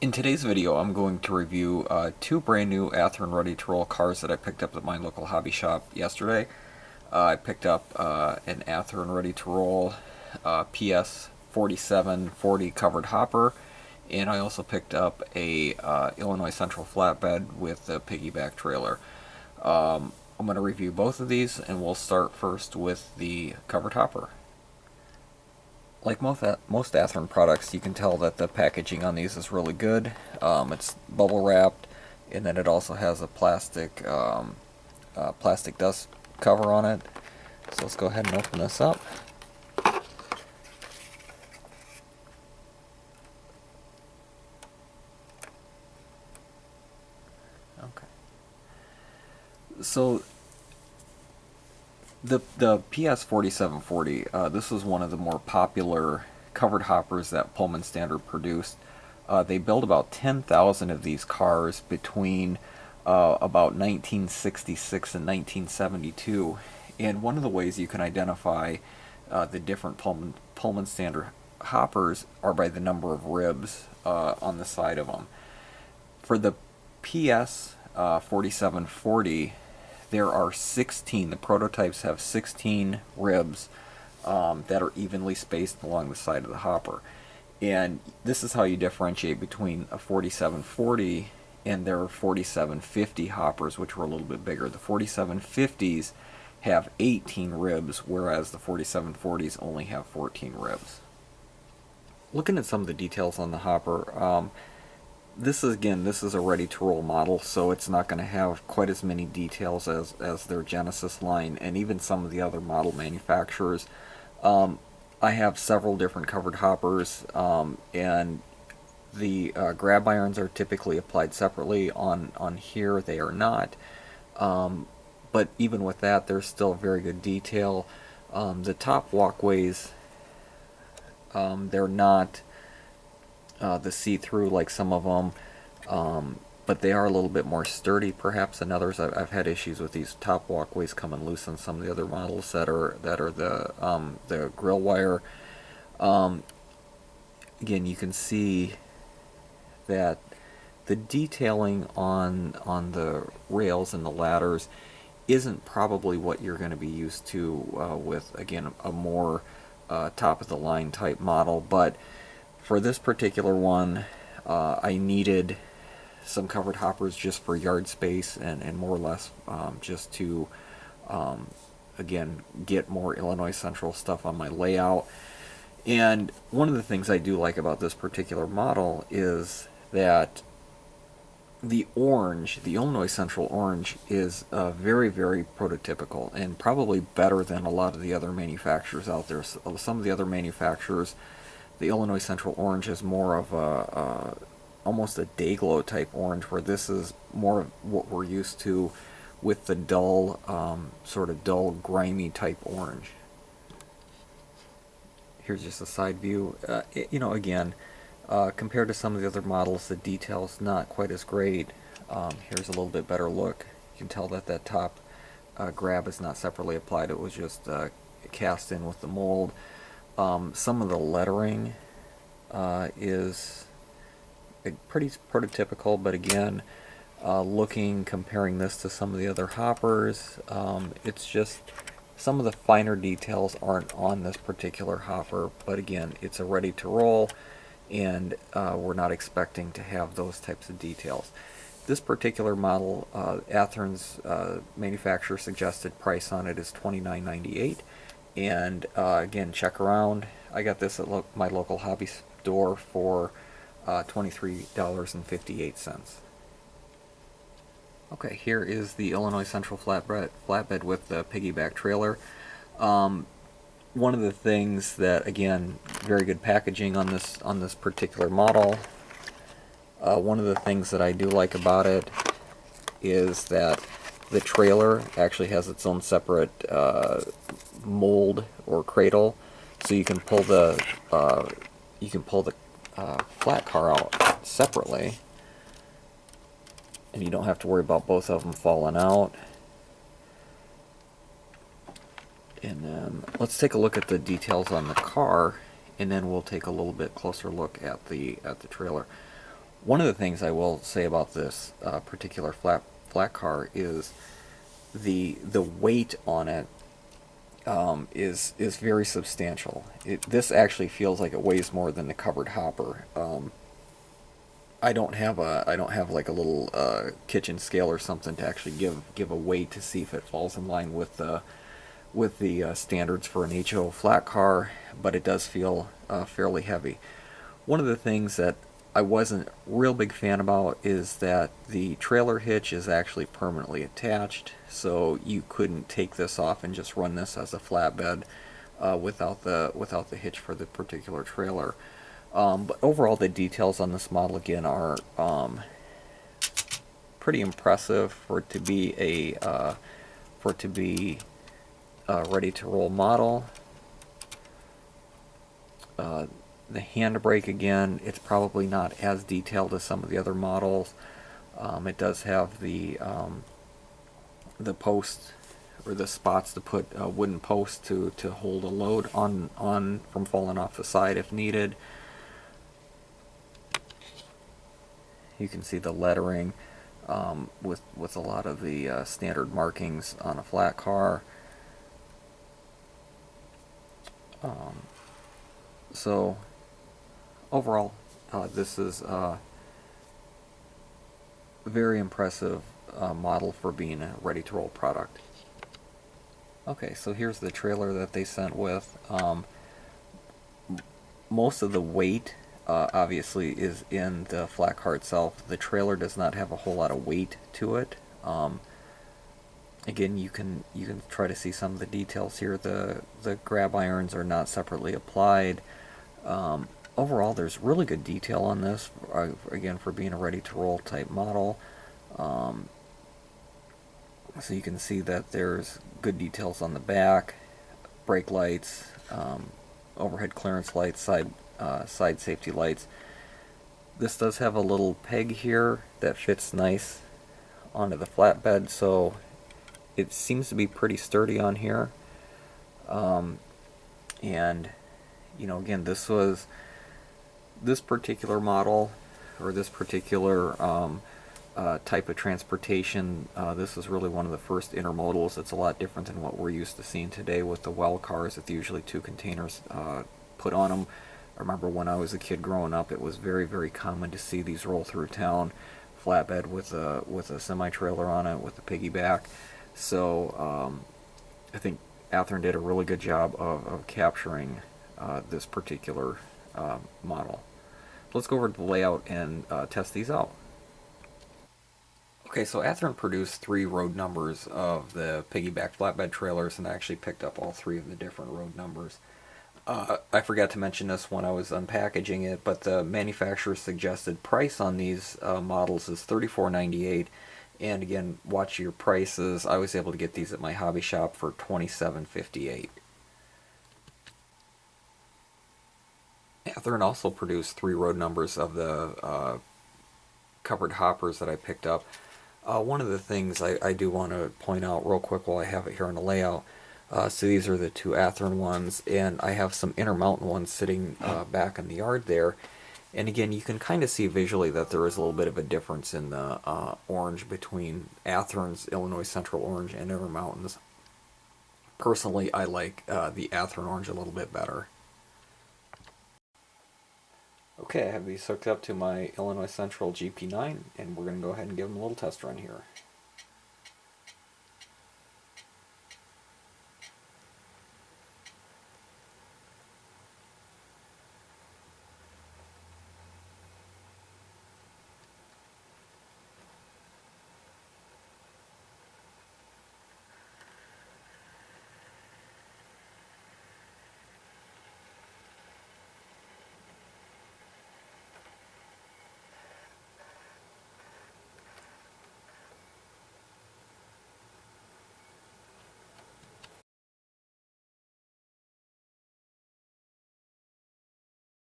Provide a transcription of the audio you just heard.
In today's video, I'm going to review two brand new Athearn Ready to roll cars that I picked up at my local hobby shop yesterday. I picked up an Athearn Ready to roll PS 4740 covered hopper, and I also picked up a Illinois Central flatbed with a piggyback trailer. I'm going to review both of these, and we'll start first with the covered hopper. Like most Athearn products, you can tell that the packaging on these is really good. It's bubble wrapped, and then it also has a plastic dust cover on it. So let's go ahead and open this up. Okay. So the PS 4740, this was one of the more popular covered hoppers that Pullman Standard produced. They built about 10,000 of these cars between about 1966 and 1972. And one of the ways you can identify the different Pullman Standard hoppers are by the number of ribs on the side of them. For the PS 4740, there are 16, the prototypes have 16 ribs that are evenly spaced along the side of the hopper. And this is how you differentiate between a 4740 and their 4750 hoppers, which were a little bit bigger. The 4750s have 18 ribs, whereas the 4740s only have 14 ribs. Looking at some of the details on the hopper, this is a ready to roll model, so it's not going to have quite as many details as their Genesis line and even some of the other model manufacturers. I have several different covered hoppers, and the grab irons are typically applied separately. On here they are not, but even with that, there's still very good detail. The top walkways, they're not the see-through like some of them, but they are a little bit more sturdy perhaps than others. I've had issues with these top walkways coming loose on some of the other models that are the grill wire. Again, you can see that the detailing on the rails and the ladders isn't probably what you're going to be used to with, again, a more top of the line type model, but for this particular one, I needed some covered hoppers just for yard space and more or less just to, again, get more Illinois Central stuff on my layout. And one of the things I do like about this particular model is that the orange, the Illinois Central orange, is very, very prototypical and probably better than a lot of the other manufacturers out there. So some of the other manufacturers, the Illinois Central orange is more of a almost a day-glow type orange, where this is more of what we're used to with the dull, sort of dull, grimy type orange. Here's just a side view. Again, compared to some of the other models, the detail's not quite as great. Here's a little bit better look. You can tell that that top grab is not separately applied. It was just cast in with the mold. Some of the lettering is pretty prototypical, but again, comparing this to some of the other hoppers, it's just some of the finer details aren't on this particular hopper, but again, it's a ready to roll, and we're not expecting to have those types of details. This particular model, Athearn's manufacturer suggested price on it is $29.98. And again, check around. I got this at my local hobby store for $23.58. Okay, here is the Illinois Central flatbed with the piggyback trailer. One of the things that, again, very good packaging on this particular model. One of the things that I do like about it is that the trailer actually has its own separate mold or cradle, so you can pull the flat car out separately, and you don't have to worry about both of them falling out. And then let's take a look at the details on the car, and then we'll take a little bit closer look at the trailer. One of the things I will say about this particular flat car is the weight on it is very substantial. This actually feels like it weighs more than the covered hopper. I don't have like a little kitchen scale or something to actually give a weight to see if it falls in line with the standards for an HO flat car, but it does feel fairly heavy. One of the things that I wasn't a real big fan about is that the trailer hitch is actually permanently attached, so you couldn't take this off and just run this as a flatbed without the hitch for the particular trailer. But overall, the details on this model again are pretty impressive for it to be a ready to roll model. The handbrake again, it's probably not as detailed as some of the other models. It does have the post or the spots to put wooden posts to hold a load on from falling off the side if needed. You can see the lettering with a lot of the standard markings on a flat car. So overall, this is a very impressive model for being a ready-to-roll product. Okay, so here's the trailer that they sent with. Most of the weight obviously is in the flat car itself. The trailer does not have a whole lot of weight to it. Again, you can try to see some of the details here. The grab irons are not separately applied. Overall, there's really good detail on this, again, for being a ready-to-roll type model. So you can see that there's good details on the back, brake lights, overhead clearance lights, side safety lights. This does have a little peg here that fits nice onto the flatbed, so it seems to be pretty sturdy on here. And you know, again, this particular model or this particular type of transportation, this is really one of the first intermodals. It's a lot different than what we're used to seeing today with the well cars. It's usually two containers put on them. I remember when I was a kid growing up, it was very, very common to see these roll through town, flatbed with a semi-trailer on it with a piggyback. So I think Athearn did a really good job of capturing this particular model. Let's go over to the layout and test these out. Okay, so Athearn produced 3 road numbers of the piggyback flatbed trailers, and I actually picked up all 3 of the different road numbers. I forgot to mention this when I was unpackaging it, but the manufacturer's suggested price on these models is $34.98. And again, watch your prices. I was able to get these at my hobby shop for $27.58. Athearn also produced 3 road numbers of the covered hoppers that I picked up. One of the things I do want to point out real quick while I have it here on the layout, so these are the 2 Athearn ones, and I have some Intermountain ones sitting back in the yard there. And again, you can kind of see visually that there is a little bit of a difference in the orange between Athearn's Illinois Central Orange and Intermountain's. Personally, I like the Athearn Orange a little bit better. Okay, I have these hooked up to my Illinois Central GP9, and we're going to go ahead and give them a little test run here.